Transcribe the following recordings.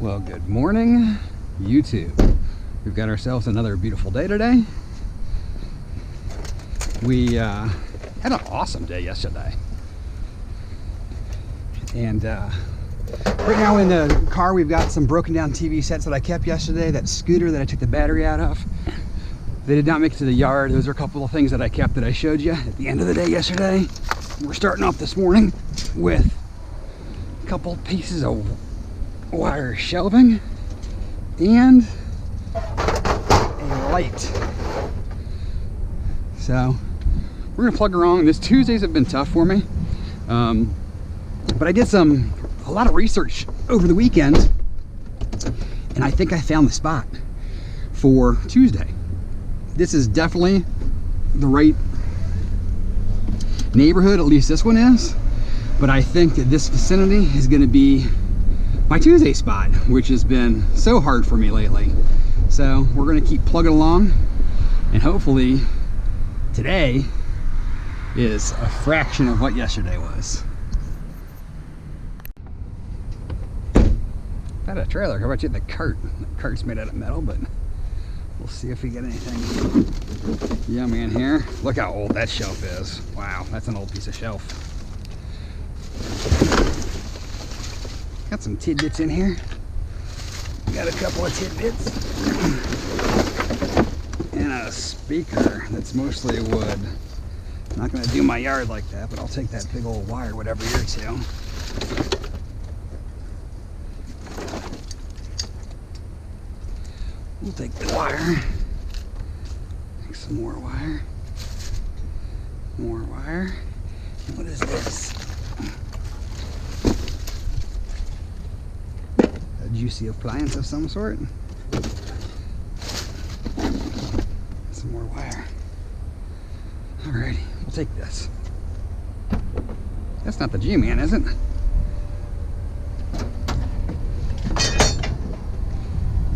Well, good morning, YouTube. We've got ourselves another beautiful day today. We had an awesome day yesterday. And right now in the car, we've got some broken down TV sets that I kept yesterday, that scooter that I took the battery out of. They did not make it to the yard. Those are a couple of things that I kept that I showed you at the end of the day yesterday. We're starting off this morning with a couple pieces of wire shelving and a light. So we're gonna plug along. This Tuesdays have been tough for me, but I did a lot of research over the weekend, and I think I found the spot for Tuesday. This is definitely the right neighborhood, at least this one is, but I think that this vicinity is going to be my Tuesday spot, which has been so hard for me lately. So we're going to keep plugging along, and hopefully today is a fraction of what yesterday was. Got a trailer. How about you? The cart. The cart's made out of metal, but we'll see if we get anything yummy in here. Look how old that shelf is. Wow, that's an old piece of shelf. Got some tidbits in here. Got a couple of tidbits. And a speaker that's mostly wood. Not gonna do my yard like that, but I'll take that big old wire, whatever you're to. We'll take the wire. Take some more wire. More wire. And what is this? A juicy appliance of some sort. Some more wire. Alrighty, we'll take this. That's not the G-Man, is it?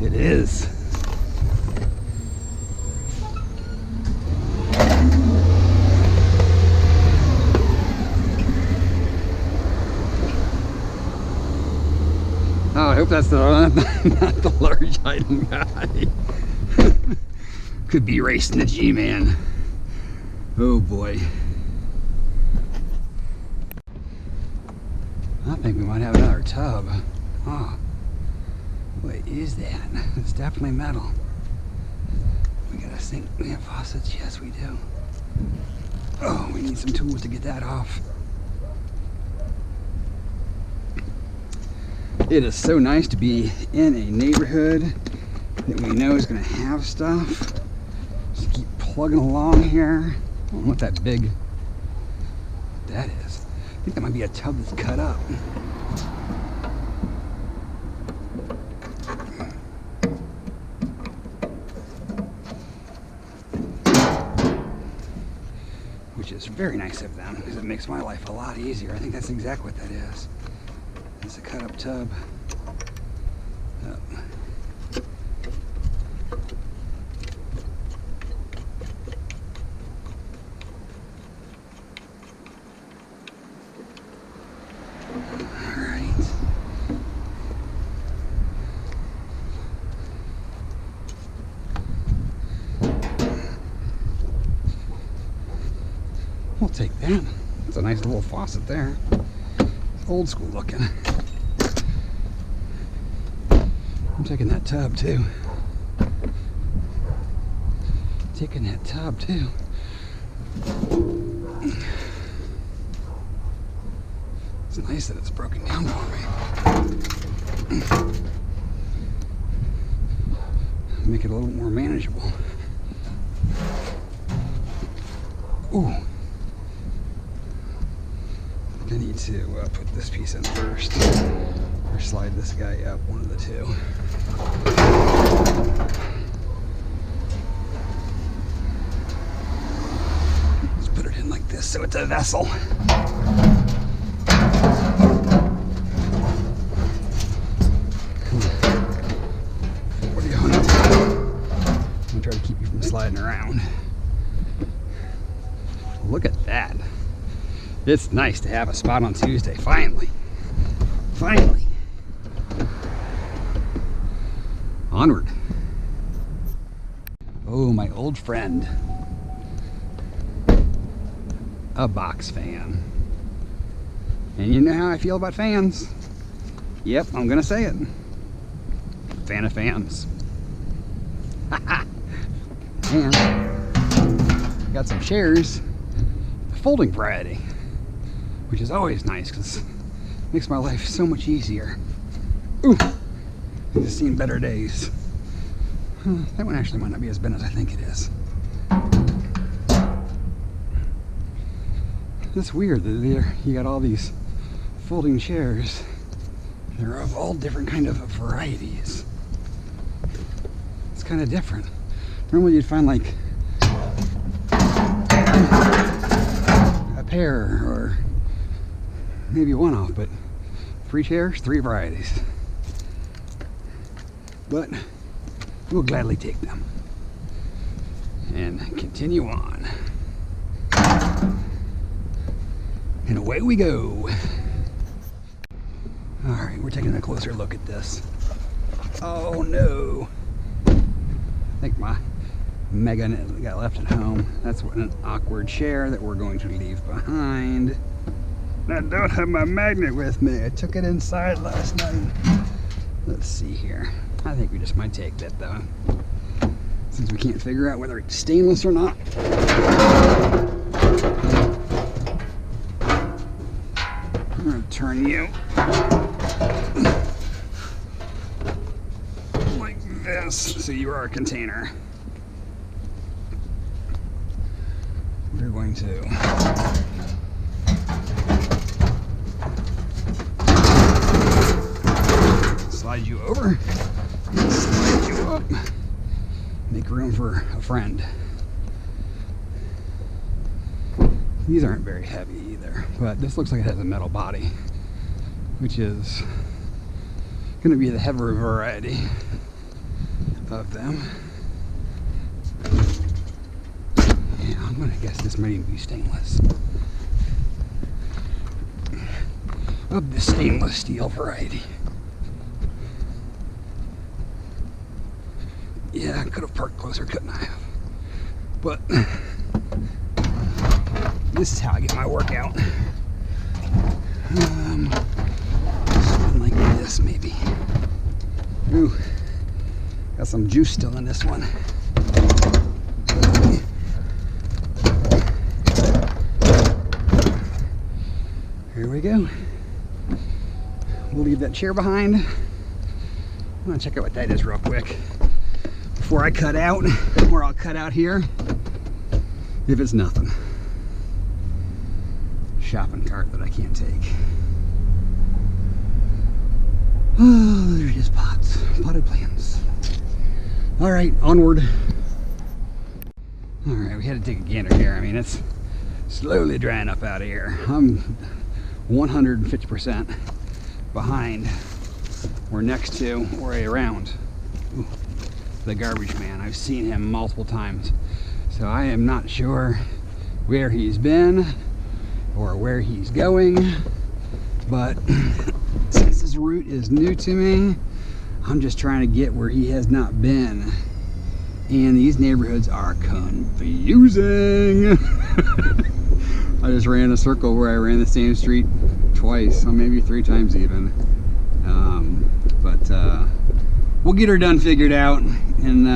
It is. Oh, I hope that's not the large item guy. Could be racing the G-Man. Oh boy. I think we might have another tub. Oh, what is that? It's definitely metal. We got a sink. We have faucets. Yes, we do. Oh, we need some tools to get that off. It is so nice to be in a neighborhood that we know is going to have stuff. Just keep plugging along here. I don't know what that big that is. I think that might be a tub that's cut up. Which is very nice of them, because it makes my life a lot easier. I think that's exactly what that is. It's a cut up tub. Oh. Alright. We'll take that. It's a nice little faucet there. Old school looking. I'm taking that tub too. Taking that tub too. It's nice that it's broken down for me. Make it a little more manageable. Ooh. I need to put this piece in first, or slide this guy up, one of the two. Let's put it in like this so it's a vessel. What are you on up? I'm gonna try to keep you from sliding around. Look at that. It's nice to have a spot on Tuesday, finally. Finally. Onward. Oh, my old friend. A box fan. And you know how I feel about fans. Yep, I'm gonna say it. Fan of fans. And got some chairs, the folding variety, which is always nice because it makes my life so much easier. Ooh, I've just seen better days. That one actually might not be as bad as I think it is. It's weird that you got all these folding chairs. They're of all different kind of varieties. It's kind of different. Normally you'd find like a pair or maybe one off, but 3 chairs, 3 varieties. But we'll gladly take them and continue on. And away we go. All right, we're taking a closer look at this. Oh no. I think my Mega got left at home. That's an awkward chair that we're going to leave behind. I don't have my magnet with me. I took it inside last night. Let's see here. I think we just might take that though, since we can't figure out whether it's stainless or not. I'm gonna turn you like this so you are a container. We're going to slide you over, slide you up, make room for a friend. These aren't very heavy either, but this looks like it has a metal body, which is going to be the heavier variety of them. Yeah, I'm going to guess this might even be stainless. Of the stainless steel variety. Yeah, I could have parked closer, couldn't I have? But this is how I get my workout. Something like this, maybe. Ooh, got some juice still in this one. Here we go. We'll leave that chair behind. I'm gonna check out what that is real quick before I cut out, or I'll cut out here if it's nothing. Shopping cart that I can't take. Oh, they're just pots, potted plants. All right, onward. All right, we had to take a gander here. I mean, it's slowly drying up out of here. I'm 150% behind, or next to, or around the garbage man. I've seen him multiple times, so I am not sure where he's been or where he's going, but since this route is new to me, I'm just trying to get where he has not been, and these neighborhoods are confusing. I just ran a circle where I ran the same street twice, or maybe 3 times even. But we'll get her done figured out, and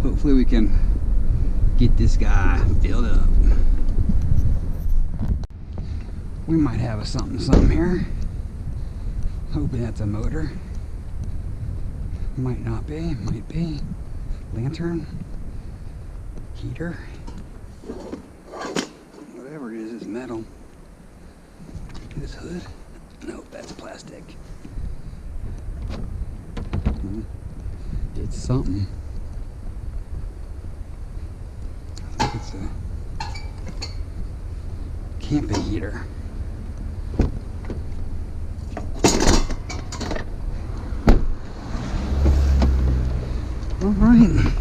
hopefully we can get this guy filled up. We might have a something here. Hoping that's a motor. Might not be, might be. Lantern, heater, whatever it is metal. This hood, nope, that's plastic. It's something. I think it's a camping heater. All right.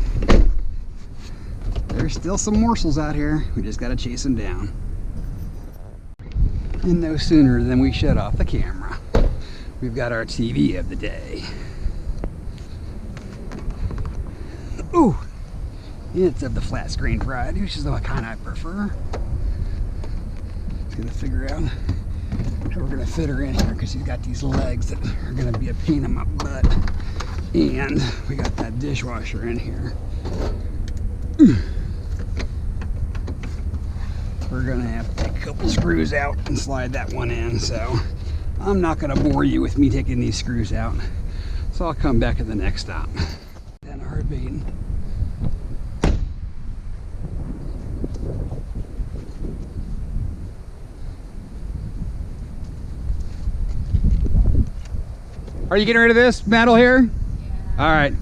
There's still some morsels out here. We just got to chase them down. And no sooner than we shut off the camera, we've got our TV of the day. Ooh, it's of the flat screen variety, which is the kind I prefer. Just gonna figure out how we're gonna fit her in here because she's got these legs that are gonna be a pain in my butt. And we got that dishwasher in here. We're gonna have to take a couple screws out and slide that one in, so I'm not gonna bore you with me taking these screws out. So I'll come back at the next stop. And a heartbeat. Are you getting rid of this metal here? Yeah. All right.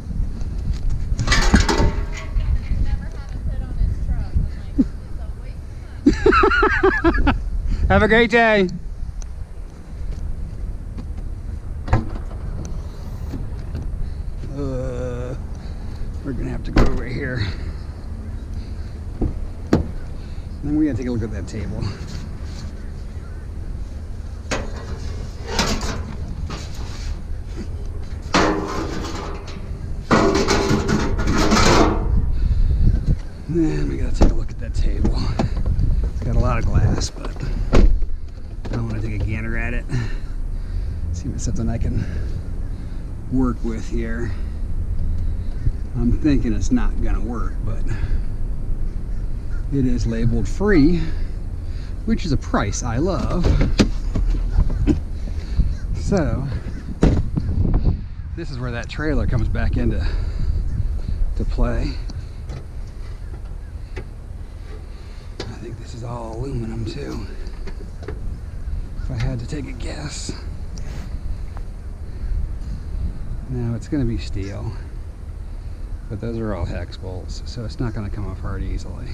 Have a great day. We're gonna have to go over here. Then we gotta take a look at that table. Then we gotta take a look at that table. It's got a lot of glass, but I want to take a gander at it. See if it's something I can work with here. I'm thinking it's not gonna work, but it is labeled free, which is a price I love. So this is where that trailer comes back into play. I think this is all aluminum too, if I had to take a guess. No, it's going to be steel, but those are all hex bolts, so it's not going to come apart easily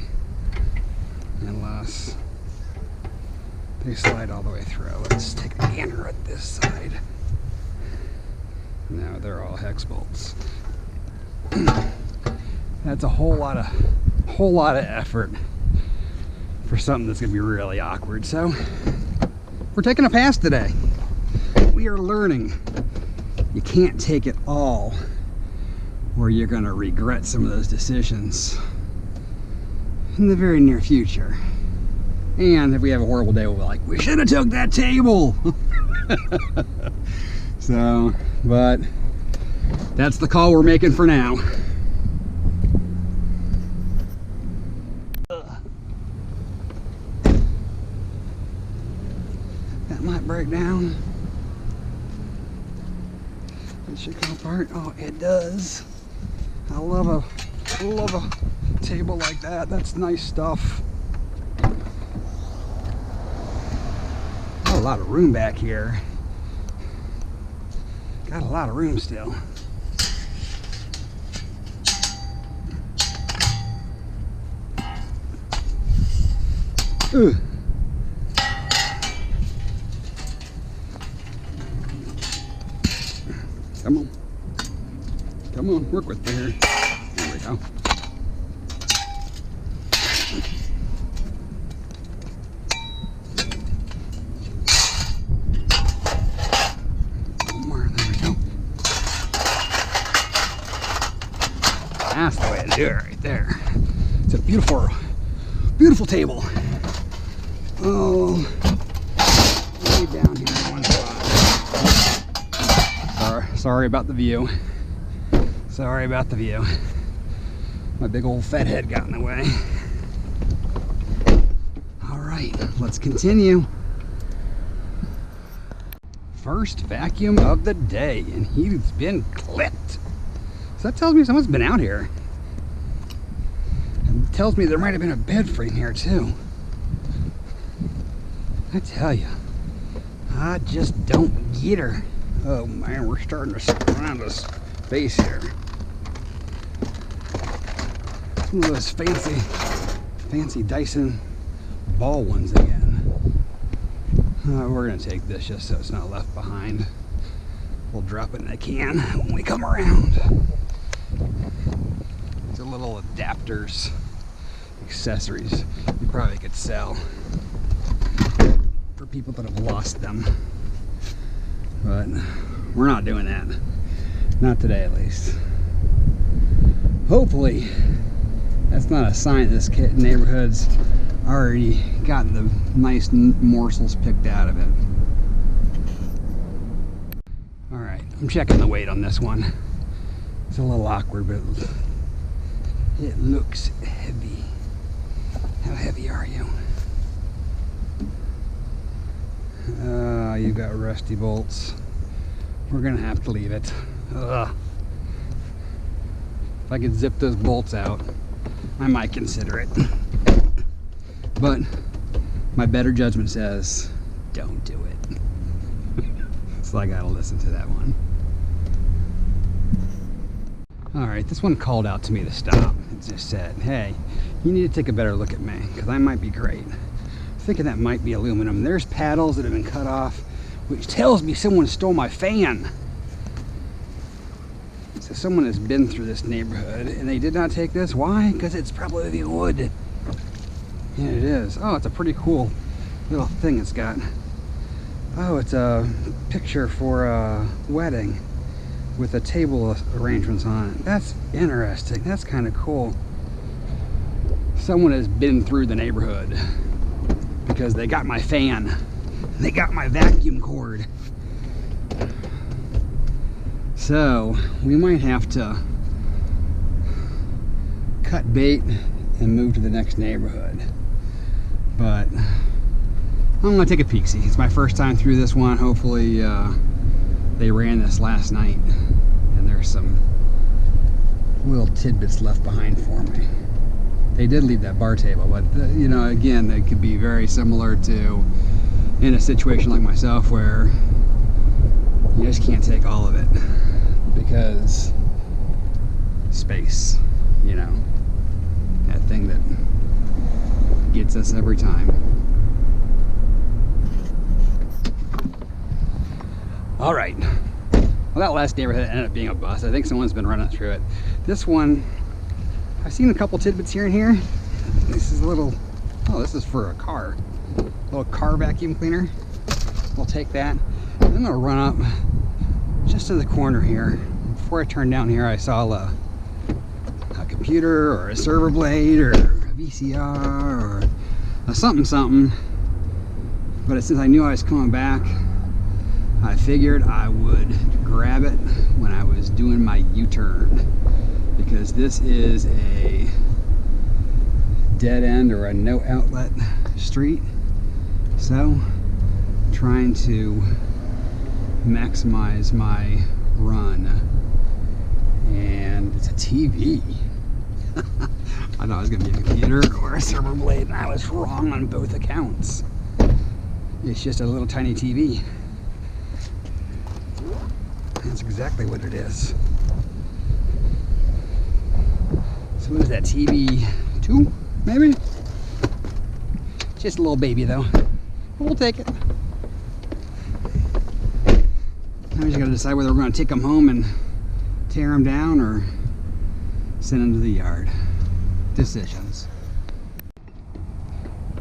unless they slide all the way through. Let's take a gander at this side. No, they're all hex bolts. That's a whole lot of effort for something that's going to be really awkward. So we're taking a pass today. We are learning. You can't take it all, or you're going to regret some of those decisions in the very near future. And if we have a horrible day, we'll be like, we should have took that table. So, but that's the call we're making for now. That might break down. It should come apart. Oh, it does. I love a table like that. That's nice stuff. Got a lot of room back here. Got a lot of room still. Ooh. Come on. Come on, work with me here. There we go. One more, there we go. That's the way to do it right there. It's a beautiful, beautiful table. Oh, way down here in one spot. Sorry about the view. Sorry about the view. My big old fat head got in the way. All right, let's continue. First vacuum of the day, and he's been clipped. So that tells me someone's been out here. It tells me there might have been a bed frame here too. I tell you, I just don't get her. Oh man, we're starting to surround this face here. One of those fancy Dyson ball ones again. We're gonna take this just so it's not left behind. We'll drop it in a can when we come around. These are little adapters, accessories you probably could sell for people that have lost them. But we're not doing that. Not today, at least. hopefully that's not a sign this neighborhood's already gotten the nice morsels picked out of it. All right, I'm checking the weight on this one. It's a little awkward, but it looks heavy. How heavy are you? You got rusty bolts. We're gonna have to leave it. Ugh. If I could zip those bolts out, I might consider it. But my better judgment says, don't do it. So I gotta listen to that one. All right, this one called out to me to stop. It just said, hey, you need to take a better look at me, because I might be great. Thinking that might be aluminum. There's paddles that have been cut off, which tells me someone stole my fan. So someone has been through this neighborhood and they did not take this. Why? Because it's probably wood. Yeah, it is. Oh, it's a pretty cool little thing it's got. Oh, it's a picture for a wedding with a table arrangements on it. That's interesting. That's kind of cool. Someone has been through the neighborhood because they got my fan. They got my vacuum cord. So we might have to cut bait and move to the next neighborhood. But I'm gonna take a peek-see. It's my first time through this one. Hopefully they ran this last night and there's some little tidbits left behind for me. They did leave that bar table, but you know, again, they could be very similar to in a situation like myself where you just can't take all of it because space, you know, that thing that gets us every time. All right, well, that last neighborhood ended up being a bust. I think someone's been running through it. This one, I've seen a couple tidbits here and here. This is a little, oh, this is for a car. A little car vacuum cleaner. We'll take that. And I'm gonna run up just to the corner here. Before I turned down here, I saw a computer or a server blade or a VCR or a something. But since I knew I was coming back, I figured I would grab it when I was doing my U-turn, because this is a dead end or a no outlet street. So trying to maximize my run, and it's a TV. I thought it was gonna be a computer or a server blade, and I was wrong on both accounts. It's just a little tiny TV. That's exactly what it is. So what is that, TV 2, maybe? Just a little baby though. We'll take it. Now we just gotta decide whether we're gonna take them home and tear them down or send them to the yard. Decisions.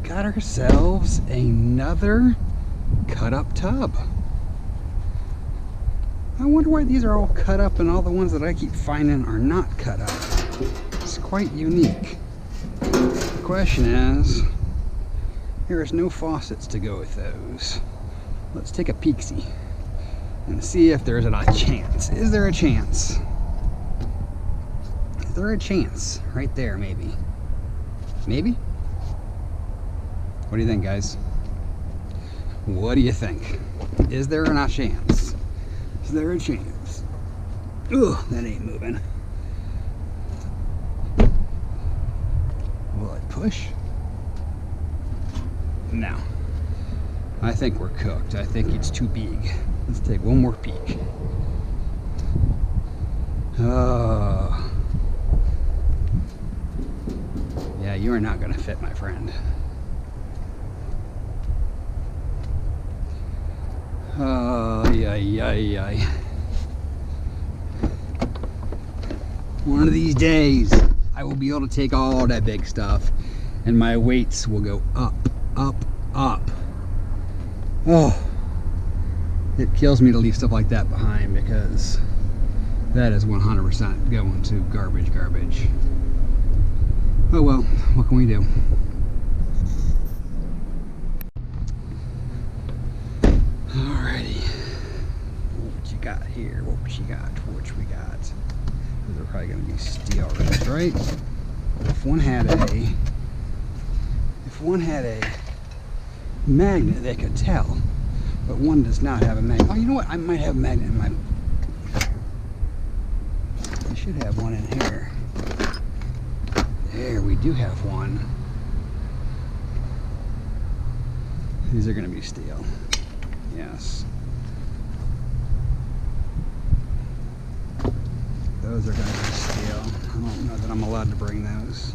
Got ourselves another cut up tub. I wonder why these are all cut up and all the ones that I keep finding are not cut up. It's quite unique. The question is, there is no faucets to go with those. Let's take a peek-see and see if there's a chance. Is there a chance? Is there a chance? Right there, maybe. Maybe? What do you think, guys? What do you think? Is there a chance? Is there a chance? Ugh, that ain't moving. Will it push? No. I think we're cooked. I think it's too big. Let's take one more peek. Oh. Yeah, you are not gonna fit, my friend. Oh, yeah. One of these days, I will be able to take all that big stuff and my weights will go up, up, up. Oh, it kills me to leave stuff like that behind because That is 100% going to garbage. Oh well, what can we do? Alrighty. What you got here? What we got? Those are probably going to be steel rims, right? If one had a magnet, they could tell. But one does not have a magnet. Oh, you know what? I might have a magnet in my... I should have one in here. There, we do have one. These are going to be steel. Yes. Those are going to be steel. I don't know that I'm allowed to bring those.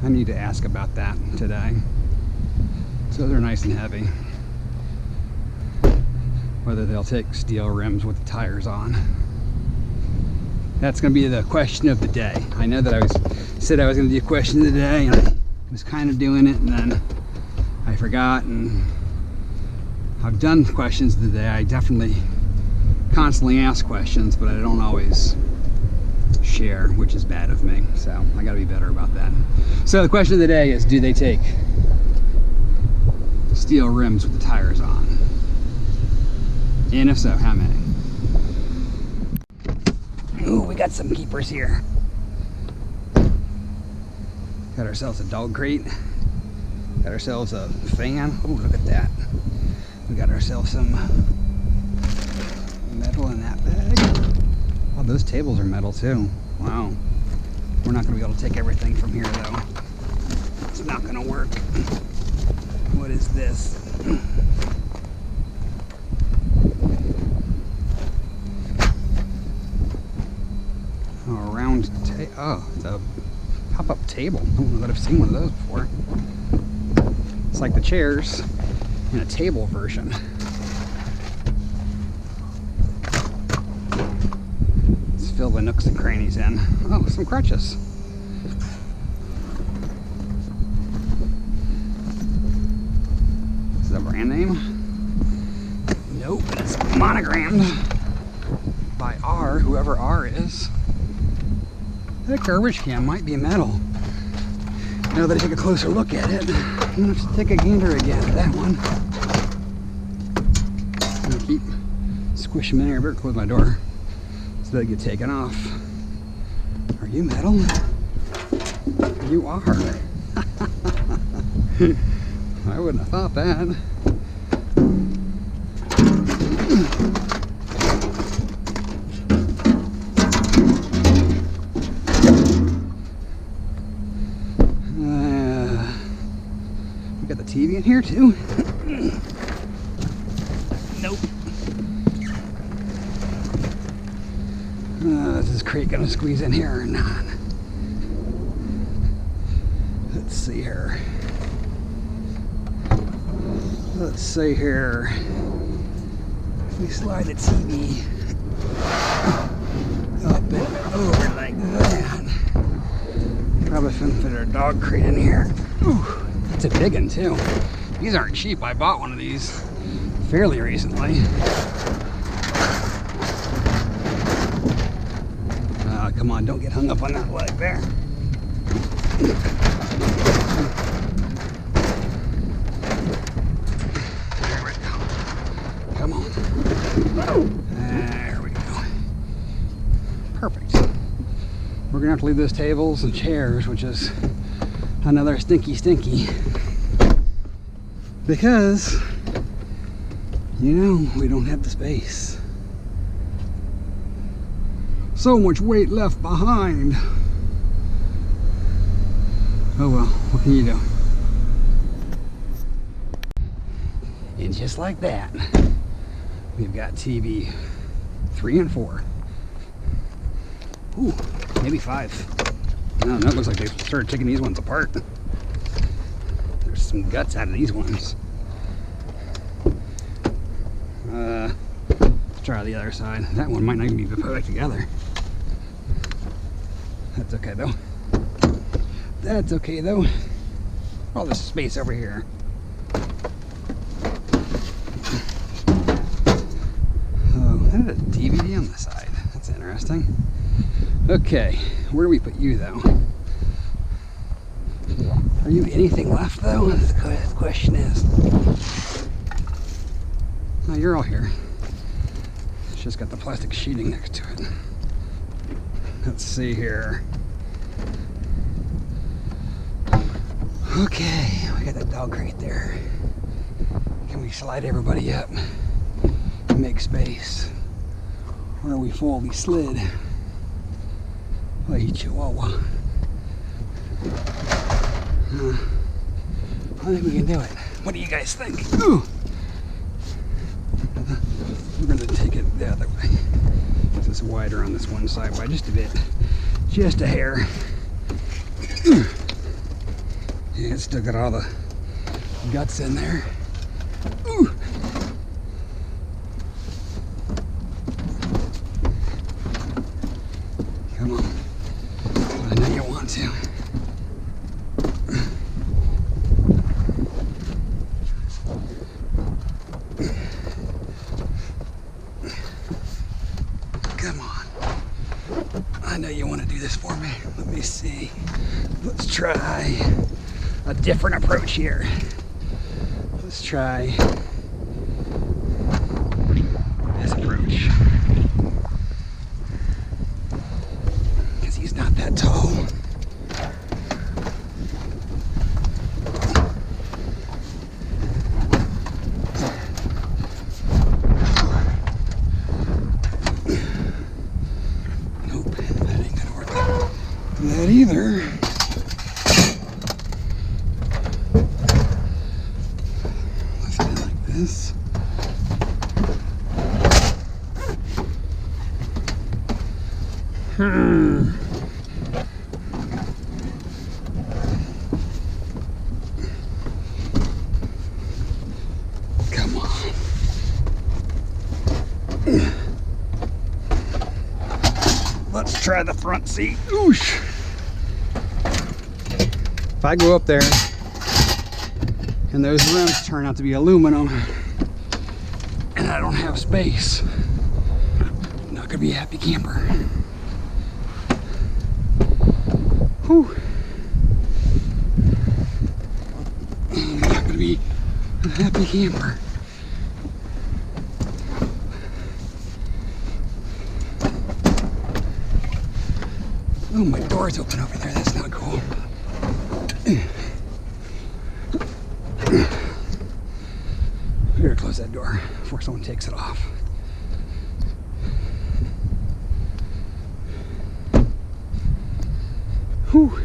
I need to ask about that today. So they're nice and heavy. Whether they'll take steel rims with the tires on. That's going to be the question of the day. I know that I said I was going to do a question of the day, and I was kind of doing it, and then I forgot, and I've done questions of the day. I definitely constantly ask questions, but I don't always share, which is bad of me. So I got to be better about that. So the question of the day is, do they take steel rims with the tires on? And if so, how many? Ooh, we got some keepers here. Got ourselves a dog crate. Got ourselves a fan. Ooh, look at that. We got ourselves some metal in that bag. Oh, those tables are metal too. Wow. We're not going to be able to take everything from here though. It's not going to work. What is this? Oh, round oh, it's a pop-up table. I don't know that I've seen one of those before. It's like the chairs in a table version. Let's fill the nooks and crannies in. Oh, some crutches. Is that a brand name? Nope, it's monogrammed by R, whoever R is. That garbage can might be metal. Now that I take a closer look at it, I'm gonna have to take a gander again at that one. I'm gonna keep squishing them in here. I better close my door so they get taken off. Are you metal? You are. I wouldn't have thought that. We got the TV in here too. Nope. Is this crate gonna squeeze in here or not? Let's see here. Let's see here. If we slide the TV up and over like that, probably fit our dog crate in here. Ooh, that's a big one too. These aren't cheap. I bought one of these fairly recently. Come on, don't get hung up on that leg there. There we go. Come on. There we go. Perfect. We're gonna have to leave those tables and chairs, which is another stinky. Because, you know, we don't have the space. So much weight left behind. Oh well, what can you do? And just like that, we've got TV 3 and 4. Ooh, maybe 5. No, it looks like they started taking these ones apart. There's some guts out of these ones. Let's try the other side. That one might not even be put back together. That's okay though. That's okay though. All this space over here. the side. That's interesting. Okay, where do we put you though? Are you anything left though? The question is. No, you're all here. It's just got the plastic sheeting next to it. Let's see here. Okay, we got that dog crate there. Can we slide everybody up and make space? Or are we fully slid? Hey, Chihuahua. I think we can do it. What do you guys think? Ooh. We're going to take it the other way. This is wider on this one side by just a bit. Just a hair. Yeah, it's still got all the guts in there. Ooh. Come on. I know you want to. Come on. I know you want to do this for me. Let me see. Let's try a different approach here. Let's try this approach. Because he's not that tall. Nope, that ain't gonna work that either. This. Come on. Let's try the front seat. Oosh. If I go up there and those rims turn out to be aluminum and I don't have space, I'm not gonna be a happy camper. Whew. I'm not gonna be a happy camper. Oh, my door's open over there. That's not cool. We better close that door before someone takes it off. Whew.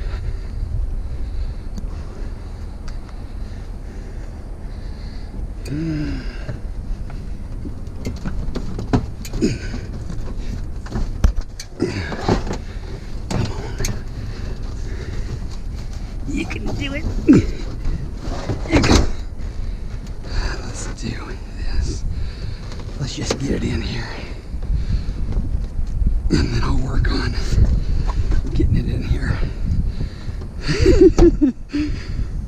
You can do it. Let's do this. Let's just get it in here. And then I'll work on getting it in here.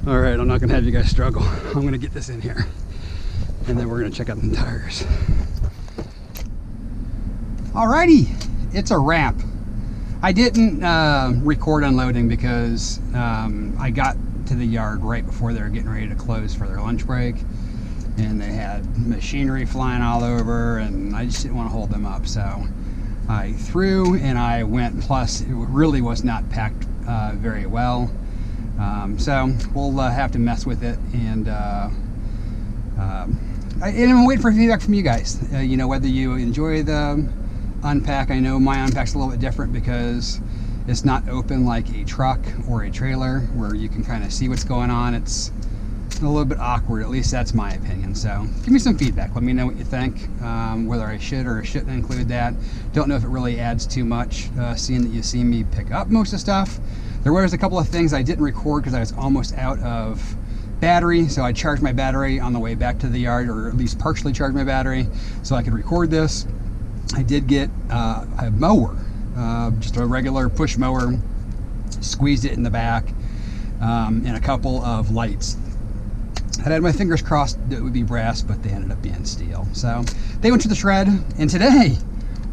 All right, I'm not gonna have you guys struggle. I'm gonna get this in here. And then we're gonna check out the tires. Alrighty, it's a wrap. I didn't record unloading because I got to the yard right before they were getting ready to close for their lunch break, and they had machinery flying all over, and I just didn't want to hold them up, so I threw and I went. Plus, it really was not packed very well, so we'll have to mess with it, and I'm waiting for feedback from you guys. You know, whether you enjoy the unpack. I know my unpack's a little bit different because it's not open like a truck or a trailer where you can kind of see what's going on. It's a little bit awkward, at least that's my opinion. So give me some feedback. Let me know what you think, whether I should or shouldn't include that. Don't know if it really adds too much, seeing that you see me pick up most of the stuff. There was a couple of things I didn't record because I was almost out of battery, so I charged my battery on the way back to the yard, or at least partially charged my battery so I could record this. I did get a mower, just a regular push mower, squeezed it in the back, and a couple of lights. I had my fingers crossed that it would be brass, but they ended up being steel. So they went to the shred, and today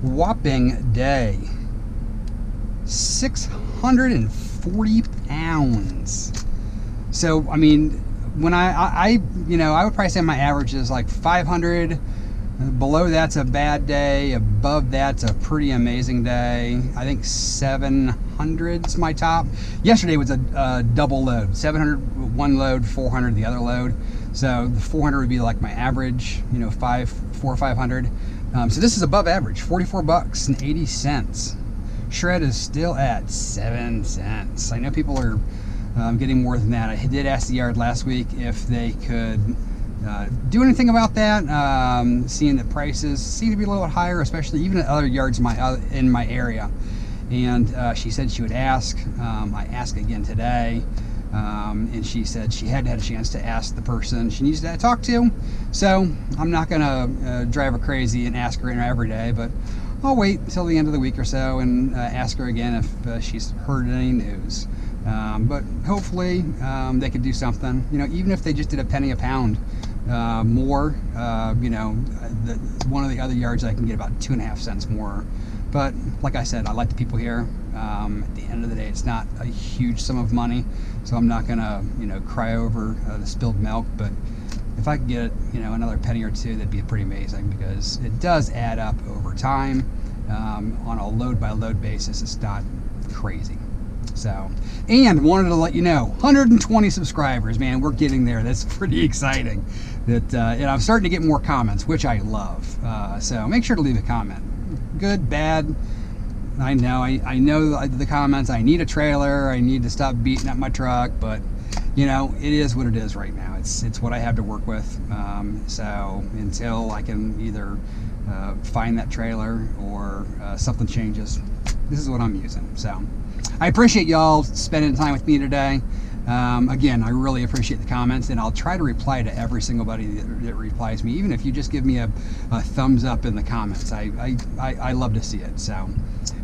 whopping day. 640 pounds. So, I mean, when I would probably say my average is like 500. Below that's a bad day. Above that's a pretty amazing day. I think 700's my top. Yesterday was a double load. 700 one load, 400 the other load. So the 400 would be like my average, 400 or 500. So this is above average, 44 bucks and 80 cents. Shred is still at 7 cents. I know people are getting more than that. I did ask the yard last week if they could do anything about that, seeing that prices seem to be a little bit higher, especially even at other yards in my area. And she said she would ask. I asked again today, and she said she hadn't had a chance to ask the person she needs to talk to. So I'm not going to drive her crazy and ask her every day, but I'll wait until the end of the week or so and ask her again if she's heard any news. But hopefully they could do something, even if they just did a penny a pound more. One of the other yards I can get about 2.5 cents more. But like I said, I like the people here. At the end of the day, it's not a huge sum of money, so I'm not gonna cry over the spilled milk. But if I could get another penny or two, that'd be pretty amazing, because it does add up over time. On a load by load basis, it's not crazy. So, and wanted to let you know, 120 subscribers, man, we're getting there. That's pretty exciting. And I'm starting to get more comments, which I love. So make sure to leave a comment. Good, bad. I know the comments. I need a trailer. I need to stop beating up my truck, but it is what it is right now. It's what I have to work with. So until I can either find that trailer or something changes, this is what I'm using. So I appreciate y'all spending time with me today. Again, I really appreciate the comments, and I'll try to reply to every single buddy that replies me, even if you just give me a thumbs up in the comments. I love to see it. So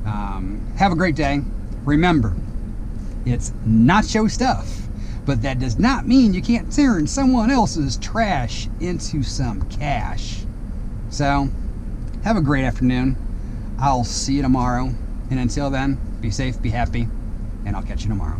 have a great day. Remember, it's Nacho stuff, but that does not mean you can't turn someone else's trash into some cash. So have a great afternoon. I'll see you tomorrow, and until then, be safe, be happy, and I'll catch you tomorrow.